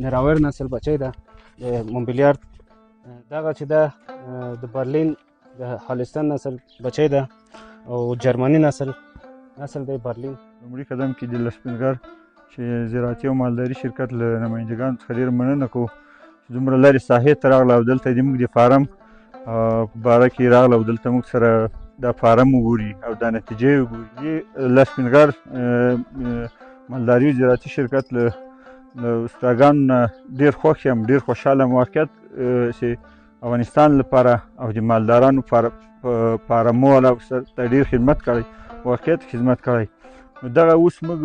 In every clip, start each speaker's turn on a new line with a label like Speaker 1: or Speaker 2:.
Speaker 1: نراور نسل بچی ده د مونبلیارد دغه چې ده د برلین د هالستان نسل بچی ده او جرمني نسل دی برلین.
Speaker 2: لومړي قدم کې د لسپنګر چې زراعتي او مالداري شرکت له نمایندګانو څخه ډېره مننه کوو چې دومره لرې ساحې ته راغله او دلته د موږ د فارم په باره کې راغله او دلته موږ سره دا فارم وګوري او دا نتیجې وګوري. لسپنګر مالداري او زراعتي شرکت له استادانو نه ډېر خوښ یم، ډېر خوشحاله یم. واقعیت چې افغانستان لپاره او د مالدارانو فارمو والا ته ډېر خدمت کړی، واقعیت خدمت کړی. نو دغه اوس موږ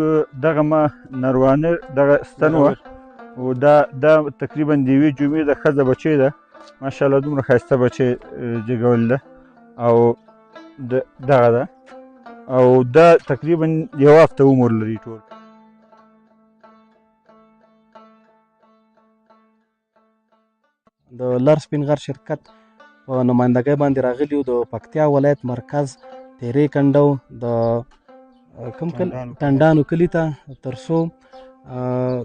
Speaker 2: دغه ما نروانه دغه ستن وه او دا تقریبا د یوې جمعې د ښځه بچی ده، ماشاءالله دومره ښایسته بچی جګولې ده او دغه ده او دا تقریبا یوه هفته عمر لري ټول.
Speaker 3: د لر سپین غر شرکت په نمایندګۍ باندې راغلي وو د پکتیا ولایت مرکز تیرې کنډو د کوم ټنډانو کلي ته تر څو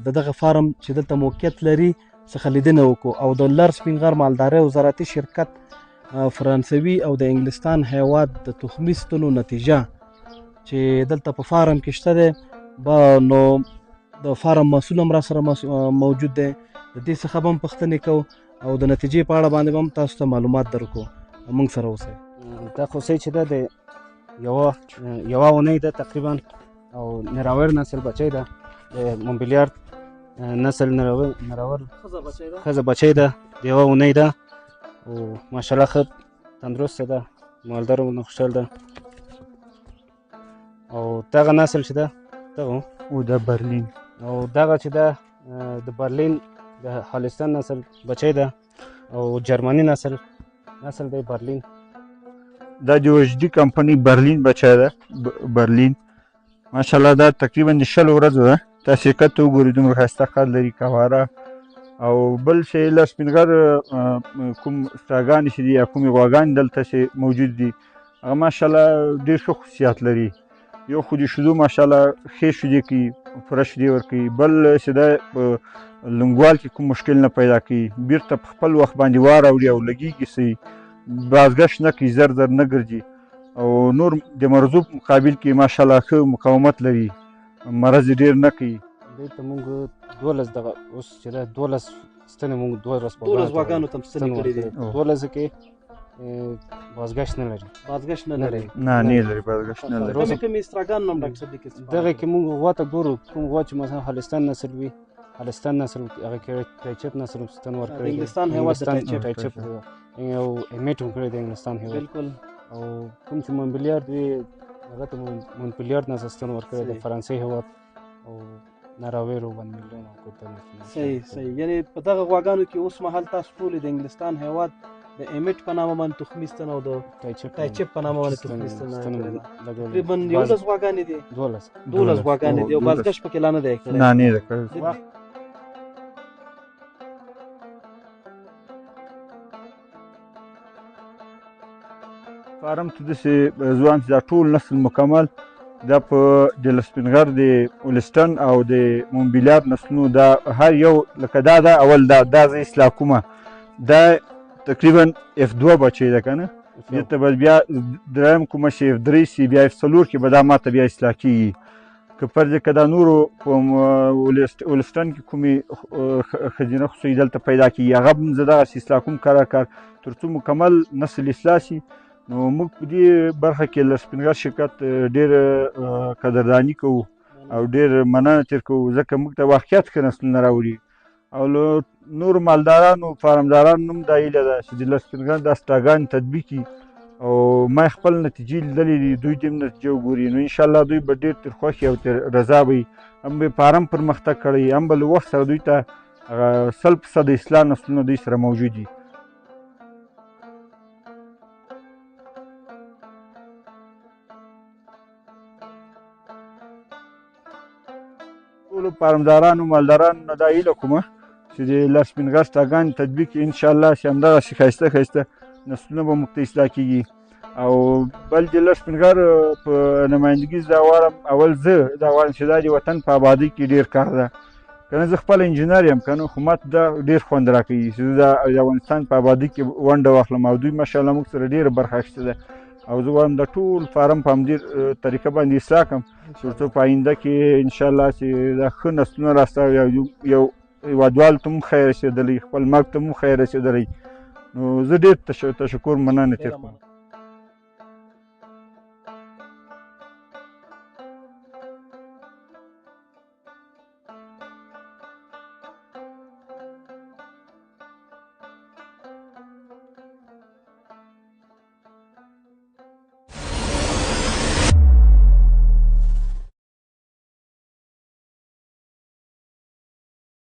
Speaker 3: د دغه فارم چې دلته موقعیت لري څخه لیدنه وکړو او د لر سپین غر مالدارۍ او زراعتي شرکت فرانسوي او د انګلستان هیواد د تخمي ستنو نتیجه چې دلته په فارم کې شته دی نو د فارم مسؤل هم راسره موجود دی، د دې څخه به هم پوښتنې کوو او د نتیجې په اړه باندې به هم تاسو ته معلومات درکړو. موږ سره اوسئ.
Speaker 1: دا خو صحیح چې ده د یوه اونۍ ده تقریبا او نراور نسل بچی ده د مونبلیارد نسل نراور ښځه بچی ده د یوه اونۍ ده او ماشاءالله ښه تندرسته ده، مالدار او خوشحال ده. او دغه نسل چې ده دغه
Speaker 2: او د برلین
Speaker 1: او دغه چې ده د برلین د هالستان نسل بچی ده او جرمني نسل دی برلین.
Speaker 2: دا د وجدي کمپنۍ برلین بچی ده، برلین ماشاءالله دا تقریبا د 20 ورځو ده. تاسې شرکت ته وګورئ دومره ښایسته قد لري، کواره او بل شی لر سپینغر کوم ستاګانې چې دي یا کومې غواګانې دلته چې موجود دي هغه ماشاءالله ډېر ښه خصوصیات لري. یو خو د شیدو ماشاءالله ښې شیدې کوي، پوره شیدې ورکوي. بل چې دا په لنګوال کې کوم مشکل نه پیدا کوي، بیرته په خپل وخت باندې واراوړي او لګېږي صحیح، بازګشت نه کوي، زر نه ګرځي او نور د مرضو په مقابل کې ماشاءالله ښه مقاومت لري، مرض یې ډېر نه کوي.
Speaker 1: دلته موږ 12 دغه اوس چې ده 12 ستنې موږ 12
Speaker 3: غواګانو ته ستنې کړي دي.
Speaker 1: 12 کې بازګشت نه لري.
Speaker 2: نه لري بازګشت نه لري.
Speaker 3: کومې استراګان نوم ډاکټر صدیق
Speaker 1: دغه کې موږ غوا ته ګورو، کوم غوا چې مثلا هالستان نسل وي، هالستان نسل هغه کې ټایچپ نسل ستن ورکړي،
Speaker 3: انګلستان هیواد د
Speaker 1: ټایچپ او امیټ هم کړی د انګلستان هیواد
Speaker 3: بالکل.
Speaker 1: او کوم چې مونبلیارد وي هغه ته مونبلیارد نسل ستن ورکړی د فرانسې هیواد او نراویرو 1 میلیون او کوته.
Speaker 3: صحیح یعنی په دغه غواګانو کې اوس مهال تاسو ټول د انګلستان هیواد د امیټ په نامه باندې تخمي ستن او د ټایچپ په نامه باندې تخمي ستن تقریبا 11 غواګانې دي. 12 غواګانې دي او بازګشت پکې لا نه دی کړی.
Speaker 2: نه دی کړی. فارم ته داسې ځوان چې دا ټول نسل مکمل دا په د لسپنغر د ولستن او د مونبلیارد نسلونو دا هر یو لکه دا اول دا زه اصلاح کومه دا تقریبا F2 بچی ده که نه، دلته به بیا دریم کومه چې F3 سي بیا F4 کې به دا ماته بیا اصلاح کېږي. که فرض که دا نورو په ولستن کې کومې ښځینه خصوصي دلته پیدا کېږي هغه هم زه دغسې اصلاح کوم کار تر څو مکمل نسل اصلاح شي. نو موږ په دې برخه کې له سپینغر شرکت ډېر قدرداني کوو او ډېر مننه تېر کوو ځکه موږ ته واقعیت ښه نسلونه راوړي او له نورو مالدارانو فارمدارانو هم دا هیله ده چې د سپینغر دا سټاګانې تطبیق کړي او ما خپل نتیجې لیدلې دي، دوی دې هم نتیجه وګوري. نو انشاءالله دوی به ډېر تر خوښې او تر رضا به وي، هم به فارم پرمختګ کړی، هم به له وخت سره دوی ته 100% اصلاح نسلونه دوی سره موجود دي. ټولو فارمدارانو مالدارانو دا هیله کومه چې د لر سپینغر سټاګانې تطبیق کړي انشاءالله چې همدغسې ښایسته نسلونه به موږ ته اصلاح کېږي. او بل د لر سپینغر په نمایندګي زه دا غواړم، اول زه دا غواړم چې دا د وطن په ابادۍ کې ډېر کار ده که نه زه خپله انجینر یم که نه، خو ماته دا ډېر خوند راکوي چې زه د افغانستان په ابادۍ کې ونډه واخلم او دوی ماشاءالله موږ سره ډېره برخه اخیستې ده او زه غواړم د ټول فارم په همدې طریقه باندې اصلاح کړم تر څو په آینده کې انشاءالله چې دا ښه نسلونه راسته یو هېوادوالو ته هم خیر رسېدلی، خپل مرګ ته هم خیر رسېدلی. نو زه ډېر تشکر مننه تېر کوم.